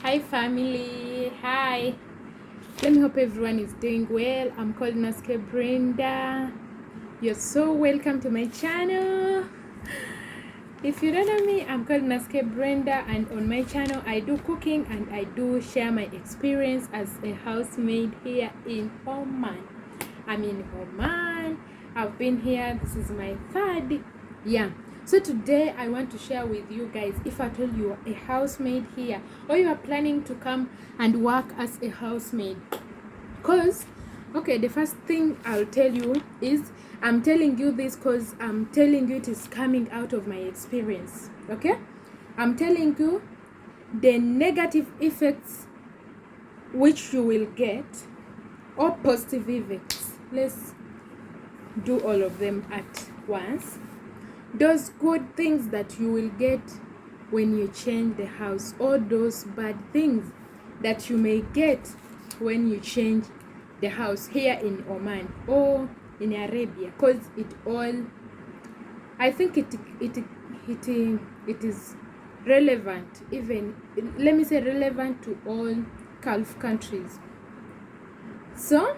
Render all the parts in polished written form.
Hi family, hi. Let me hope everyone is doing well. I'm called Naske Brenda. You're so welcome to my channel. If you don't know me, I'm called Naske Brenda, and on my channel I do cooking and I do share my experience as a housemaid here in Oman. I'm in Oman. I've been here. This is my third year. So today I want to share with you guys, if at all you are a housemaid here or you are planning to come and work as a housemaid. Because okay, the first thing I'll tell you is I'm telling you this because I'm telling you it is coming out of my experience. Okay, I'm telling you the negative effects which you will get, or positive effects. Let's do all of them at once. Those good things that you will get when you change the house, or those bad things that you may get when you change the house here in Oman or in Arabia, because I think it is relevant, even let me say relevant to all Gulf countries. So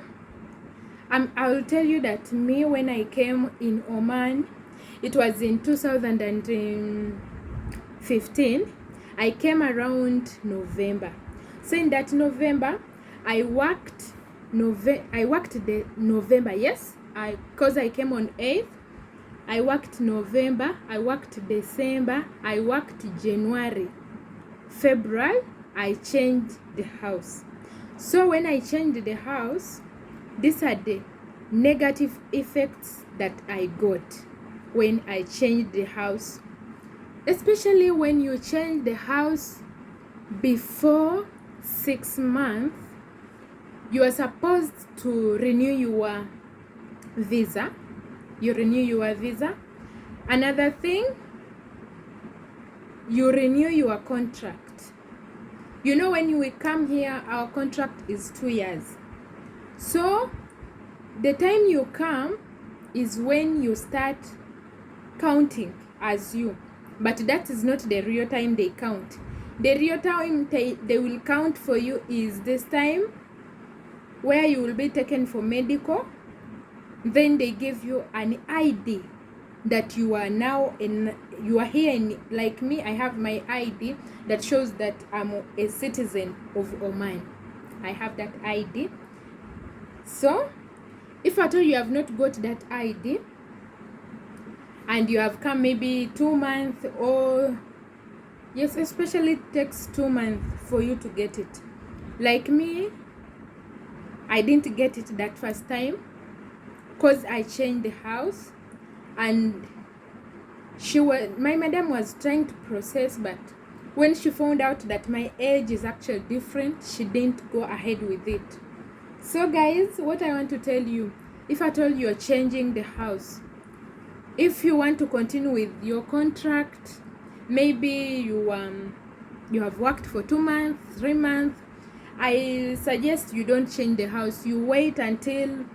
I will tell you that me, when I came in Oman, it was in 2015. I came around November. So in that November, I worked the November, yes, because I came on 8th. I worked November, I worked December, I worked January, February. I changed the house. So when I changed the house, these are the negative effects that I got when I changed the house. Especially when you change the house before 6 months, you are supposed to renew your visa. You renew your visa. Another thing, you renew your contract. You know, when we come here, our contract is 2 years. So the time you come is when you start counting as you, but that is not the real time they count. The real time they will count for you is this time where you will be taken for medical. Then they give you an ID that you are now in, you are here in, like me, I have my ID that shows that I'm a citizen of Oman. I have that ID. So if at all you have not got that ID and you have come maybe 2 months, or yes, especially it takes 2 months for you to get it. Like me, I didn't get it that first time because I changed the house, and my madam was trying to process, but when she found out that my age is actually different, she didn't go ahead with it. So guys, what I want to tell you, if at all you're changing the house, if you want to continue with your contract, maybe you have worked for 2 months, 3 months, I suggest you don't change the house. You wait until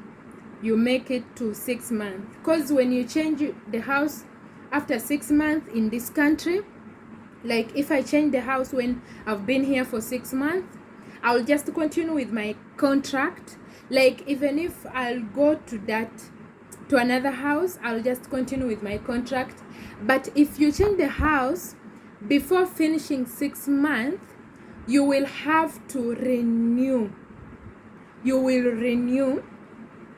you make it to 6 months, because when you change the house after 6 months in this country, like if I change the house when I've been here for 6 months, I'll just continue with my contract. Like even if I'll go to another house, I'll just continue with my contract. But if you change the house before finishing 6 months, you will have to renew. You will renew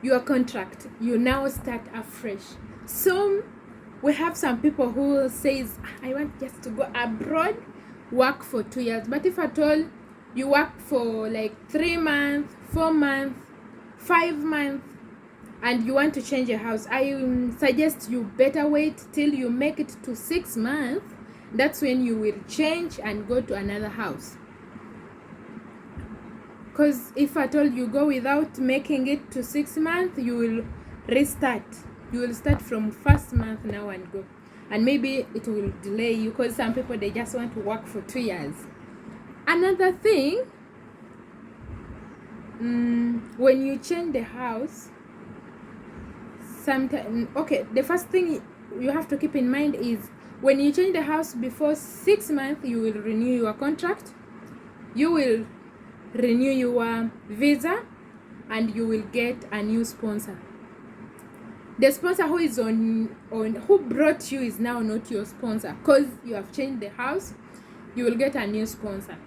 your contract. You now start afresh. So we have some people who says, I want just to go abroad, work for 2 years. But if at all you work for like 3 months, 4 months, 5 months, and you want to change your house, I suggest you better wait till you make it to 6 months. That's when you will change and go to another house. Because if at all you go without making it to 6 months, you will restart. You will start from first month now and go. And maybe it will delay you, because some people, they just want to work for 2 years. Another thing, when you change the house, sometimes, okay, the first thing you have to keep in mind is when you change the house before 6 months, you will renew your contract. you will renew your visa and you will get a new sponsor. The sponsor who is on who brought you is now not your sponsor, because you have changed the house. You will get a new sponsor.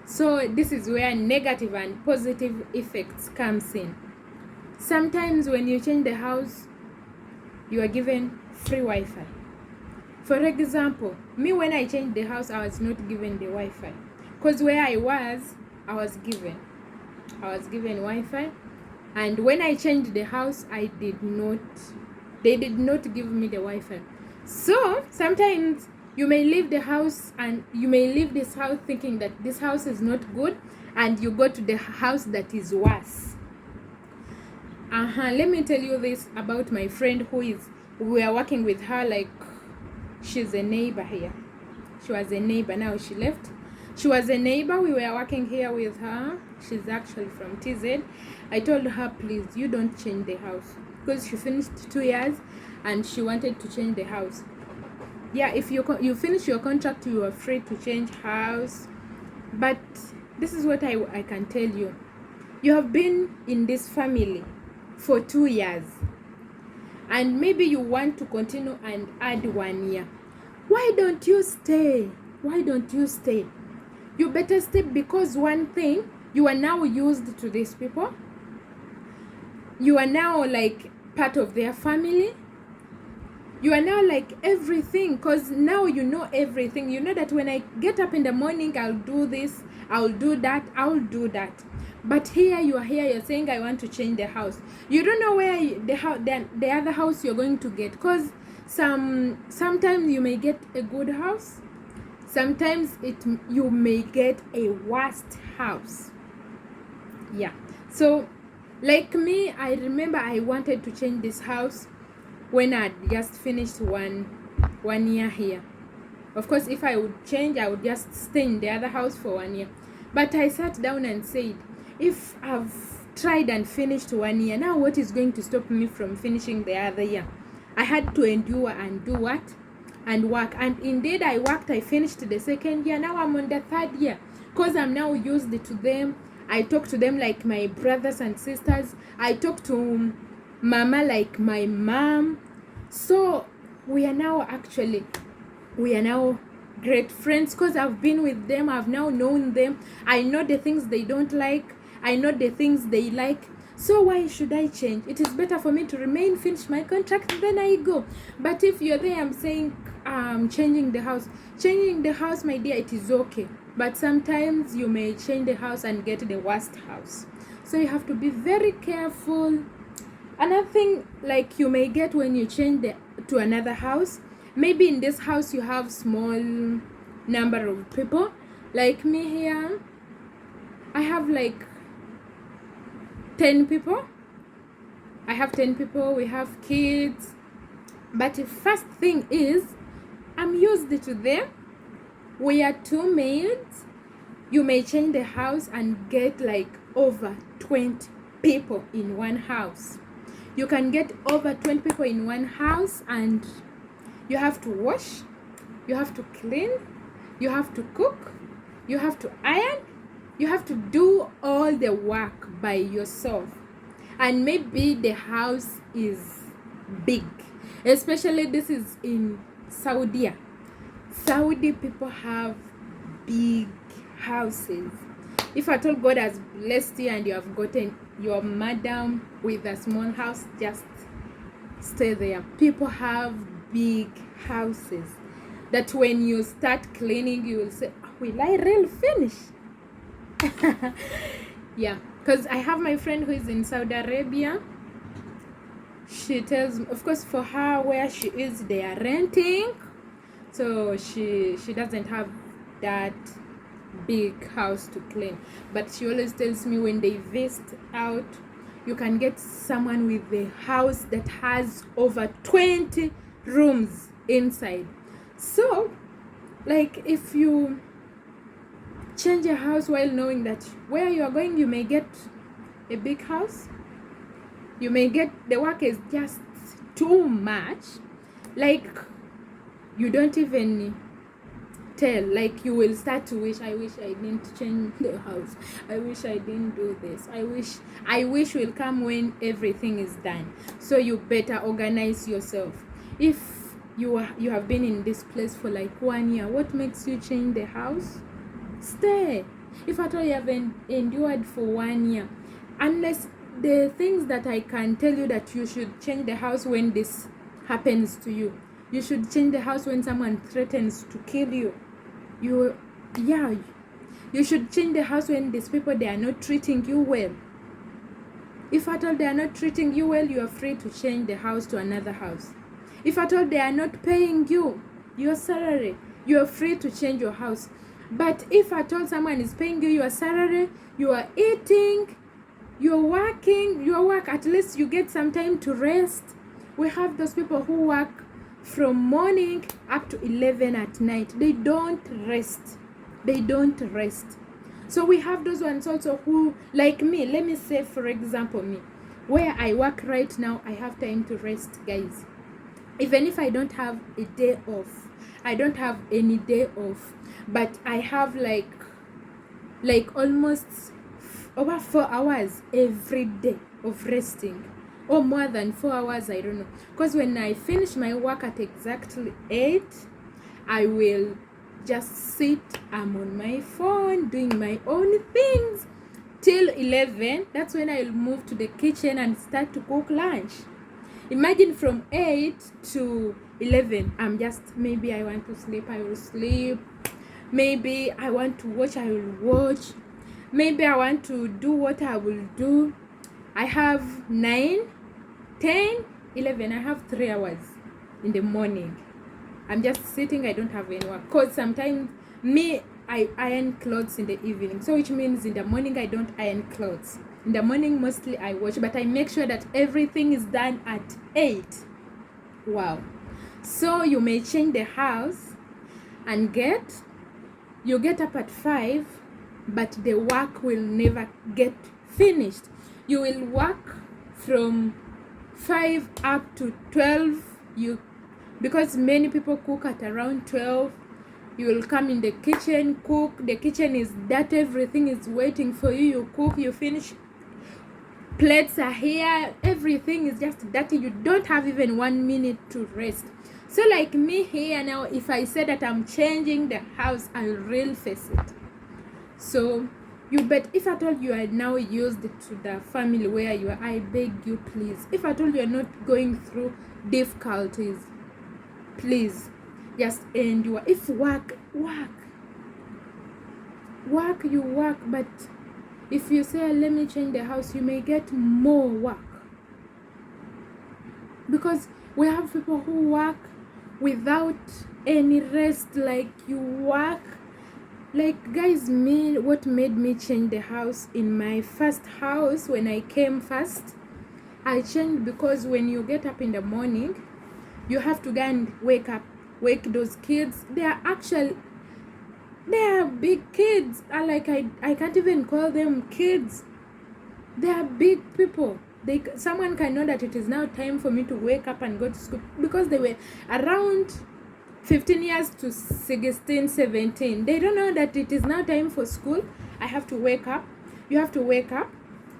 So this is where negative and positive effects comes in. Sometimes when you change the house, you are given free Wi-Fi. For example, me, when I changed the house, I was not given the Wi-Fi, because where I was given Wi-Fi. And when I changed the house, they did not give me the Wi-Fi. So sometimes you may leave the house, and you may leave this house thinking that this house is not good, and you go to the house that is worse. Let me tell you this about my friend we are working with her, like she's a neighbor here. She was a neighbor, now she left. She was a neighbor, we were working here with her. She's actually from TZ. I told her, please, you don't change the house, because she finished 2 years and she wanted to change the house. Yeah, if you finish your contract, you are free to change house. But this is what I can tell you. You have been in this family for 2 years, and maybe you want to continue and add 1 year. Why don't you stay? You better stay, because one thing, you are now used to these people. You are now like part of their family. You are now like everything, because now you know everything. You know that when I get up in the morning, I'll do this, I'll do that. But here you are here, you're saying, I want to change the house. You don't know where the other house you're going to get, because sometimes you may get a good house, sometimes you may get a worst house. Yeah, so like me, I remember I wanted to change this house when I'd just finished one year here. Of course, if I would change, I would just stay in the other house for 1 year. But I sat down and said, if I've tried and finished 1 year, now what is going to stop me from finishing the other year? I had to endure and do what? And work. And indeed, I worked. I finished the 2nd year. Now I'm on the 3rd year, because I'm now used to them. I talk to them like my brothers and sisters. I talk to mama like my mom. So we are now great friends, because I've been with them. I've now known them. I know the things they don't like, I know the things they like. So why should I change? It is better for me to remain, finish my contract, then I go. But if you're there, I'm saying changing the house, my dear, it is okay. But sometimes you may change the house and get the worst house. So you have to be very careful. Another thing, like you may get when you change to another house, maybe in this house you have small number of people. Like me here, I have like 10 people. I have 10 people. We have kids. But the first thing is, I'm used to them. We are 2 maids. You may change the house and get like over 20 people in one house. You can get over 20 people in one house, and you have to wash, you have to clean, you have to cook, you have to iron, you have to do all the work by yourself. And maybe the house is big, especially this is in Saudi people have big houses. If at all God has blessed you and you have gotten your madam with a small house, just stay there. People have big houses that when you start cleaning, you will say, will I really finish? Yeah, because I have my friend who is in Saudi Arabia. She tells me, of course, for her where she is, they are renting, so she doesn't have that big house to clean. But she always tells me, when they visit out, you can get someone with a house that has over 20 rooms inside. So like if you change a house while knowing that where you are going, you may get a big house, you may get the work is just too much, like you don't even tell, like you will start to wish, I wish I didn't change the house, I wish I didn't do this, I wish will come when everything is done. So you better organize yourself. If you have been in this place for like 1 year, what makes you change the house? Stay. If at all you haven't endured for 1 year, unless the things that I can tell you that you should change the house when this happens to you. You should change the house when someone threatens to kill you. You should change the house when these people, they are not treating you well. If at all they are not treating you well, you are free to change the house to another house. If at all they are not paying you your salary, you are free to change your house. But if at all someone is paying you your salary, you are eating, you're working, at least you get some time to rest. We have those people who work from morning up to 11 at night. They don't rest. So we have those ones also who, like me, let me say for example me, where I work right now, I have time to rest, guys. Even if I don't have a day off, I don't have any day off, but I have like almost over 4 hours every day of resting, or more than 4 hours, I don't know, because when I finish my work at exactly 8, I will just sit, I'm on my phone doing my own things till 11. That's when I'll move to the kitchen and start to cook lunch. Imagine from 8 to 11, I'm just, maybe I want to sleep, I will sleep. Maybe I want to watch, I will watch. Maybe I want to do what I will do. I have 9, 10, 11. I have 3 hours in the morning. I'm just sitting, I don't have any work. Because sometimes I iron clothes in the evening. So which means in the morning I don't iron clothes. In the morning mostly I wash, but I make sure that everything is done at 8. Wow. So you may change the house and you get up at 5, but the work will never get finished. You will work from 5 up to 12. Because many people cook at around 12. You will come in the kitchen, cook. The kitchen is dirty, everything is waiting for you. You cook, you finish. Plates are here, everything is just dirty. You don't have even 1 minute to rest. So like me here now, if I say that I'm changing the house, I will really face it. So if at all you are now used to the family where you are, I beg you please, if at all you are not going through difficulties, please just endure. If work, you work, but if you say let me change the house, you may get more work, because we have people who work without any rest. Like you work, like guys, what made me change the house in my first house when I came first, I changed because when you get up in the morning, you have to go and wake those kids. They are big kids. I can't even call them kids. They are big people. Someone can know that it is now time for me to wake up and go to school, because they were around 15 years to 16, 17. They don't know that it is now time for school. I have to wake up. You have to wake up,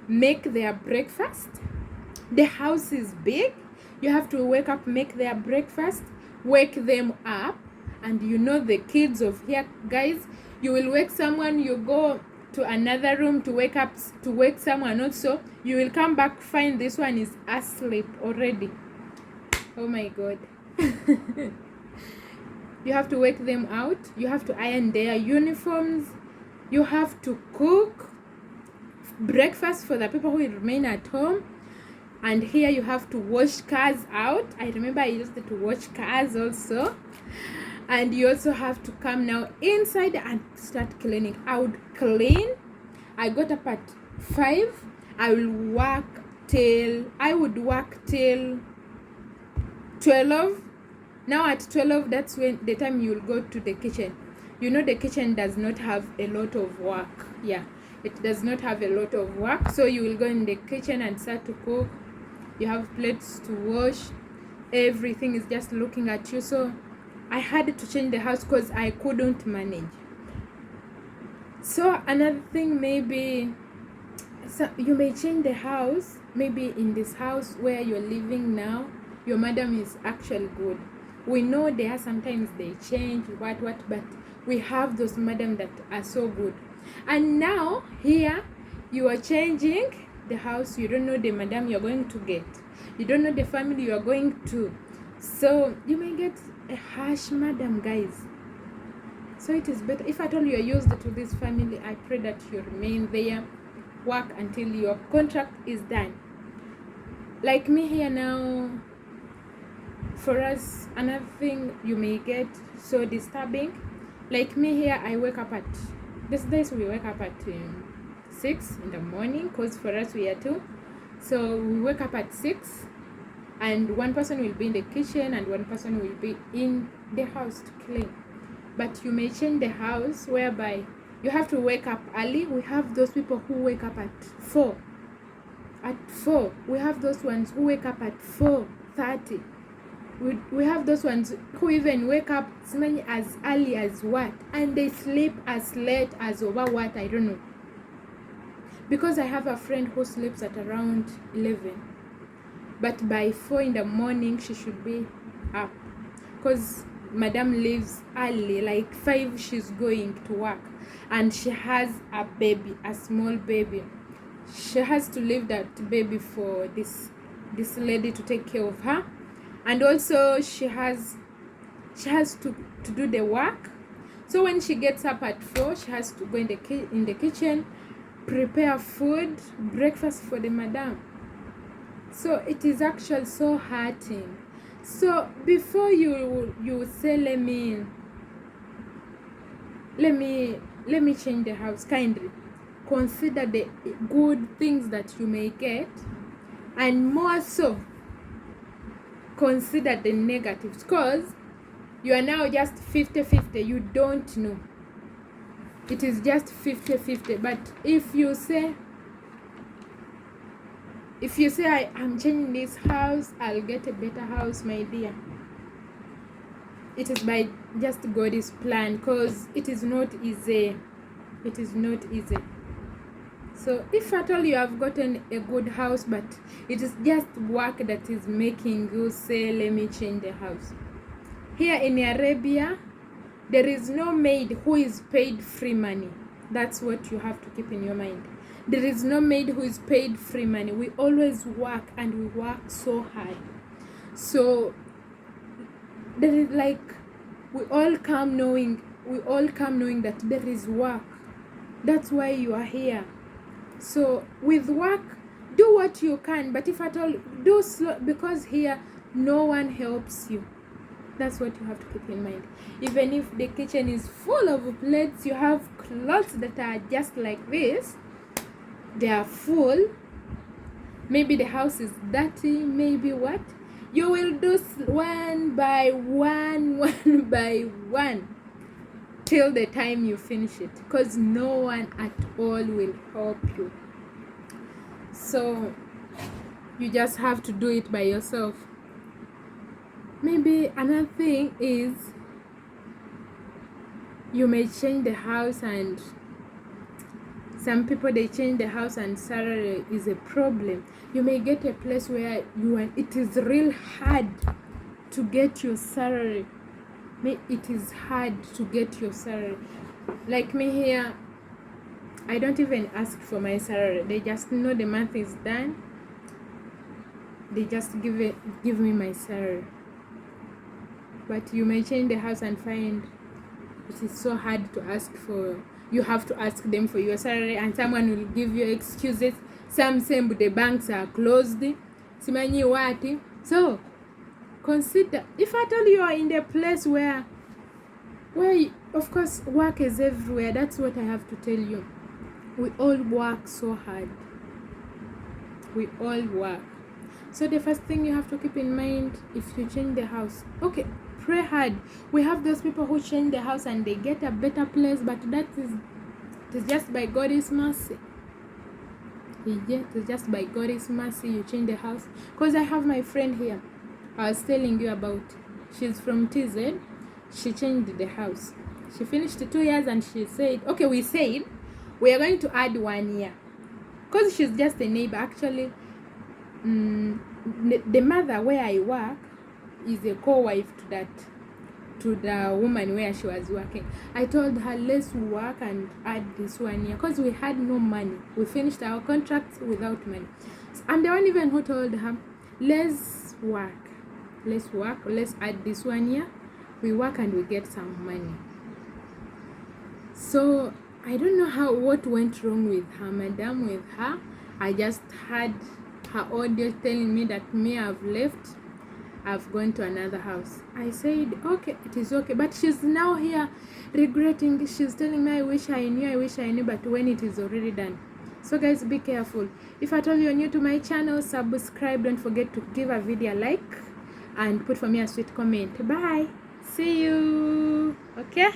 make their breakfast. The house is big. You have to wake up, make their breakfast, wake them up. And you know the kids of here, guys, you will wake someone, you go to another room to wake someone also. You will come back, find this one is asleep already. Oh my God. You have to wake them out. You have to iron their uniforms. You have to cook breakfast for the people who will remain at home. And here you have to wash cars out. I remember I used to wash cars also. And you also have to come now inside and start cleaning. I would clean. I got up at 5. I would work till 12. Now at 12, that's when the time you will go to the kitchen. You know the kitchen does not have a lot of work. Yeah, it does not have a lot of work. So you will go in the kitchen and start to cook. You have plates to wash. Everything is just looking at you. So I had to change the house because I couldn't manage. So another thing, maybe so you may change the house. Maybe in this house where you're living now, your madam is actually good. We know there are sometimes they change what, but we have those madam that are so good. And now here you are changing the house. You don't know the madam you're going to get. You don't know the family you are going to. So you may get a harsh madam, guys. So it is better, if at all you are used to this family, I pray that you remain there, work until your contract is done. Like me here now, for us, another thing you may get so disturbing, like me here, I wake up at, these days we wake up at 6 in the morning, because for us we are two. So we wake up at 6, and one person will be in the kitchen and one person will be in the house to clean. But you may change the house whereby you have to wake up early. We have those people who wake up at 4. At 4, we have those ones who wake up at 4:30. We have those ones who even wake up as early as what, and they sleep as late as over what, I don't know. Because I have a friend who sleeps at around 11, but by 4 in the morning she should be up, because madam leaves early, like 5 she's going to work, and she has a baby, a small baby. She has to leave that baby for this lady to take care of her, and also she has to do the work. So when she gets up at 4, she has to go in the kitchen, prepare food, breakfast for the madam. So it is actually so hurting. So before you say let me change the house, kindly consider the good things that you may get, and more so consider the negatives, because you are now just 50-50. You don't know, it is just 50-50. But if you say I'm changing this house, I'll get a better house, my dear, it is by just God's plan, because it is not easy. It is not easy. So if at all you have gotten a good house, but it is just work that is making you say let me change the house. Here in Arabia, there is no maid who is paid free money. That's what you have to keep in your mind. There is no maid who is paid free money. We always work, and we work so hard. So there is, like, we all come knowing that there is work. That's why you are here. So with work, do what you can, but if at all, do slow, because here no one helps you. That's what you have to keep in mind. Even if the kitchen is full of plates, you have clothes that are just like this, they are full, maybe the house is dirty, maybe what, you will do one by one till the time you finish it, because no one at all will help you. So you just have to do it by yourself. Maybe another thing is you may change the house, and some people, they change the house and salary is a problem. You may get a place where it is real hard to get your salary. It is hard to get your salary. Like me here, I don't even ask for my salary. They just know the month is done. They just give me my salary. But you may change the house and find it is so hard to ask for. You have to ask them for your salary, and someone will give you excuses. Some say the banks are closed. Simanyi wati. So consider, if at all you are in the place where of course work is everywhere. That's what I have to tell you. We all work so hard. We all work. So the first thing you have to keep in mind, if you change the house, okay, pray hard. We have those people who change the house and they get a better place, but it is just by God's mercy. It is just by God's mercy you change the house. Because I have my friend here, I was telling you about. She's from TZ. she changed the house. She finished 2 years and she said, okay, we said we are going to add 1 year because she's just a neighbor. Actually, the mother where I work is a co-wife to the woman where she was working. I told her, let's work and add this 1 year because we had no money. We finished our contract without money. I'm the one even who told her, let's work, let's add this 1 year. We work and we get some money. So I don't know what went wrong with her, madam, with her. I just had her audio telling me that I've left, I've gone to another house. I said, okay, it is okay. But she's now here regretting. She's telling me, I wish I knew, but when it is already done. So guys, be careful. If at all you're new to my channel, subscribe. Don't forget to give a video a like and put for me a sweet comment. Bye. See you. Okay.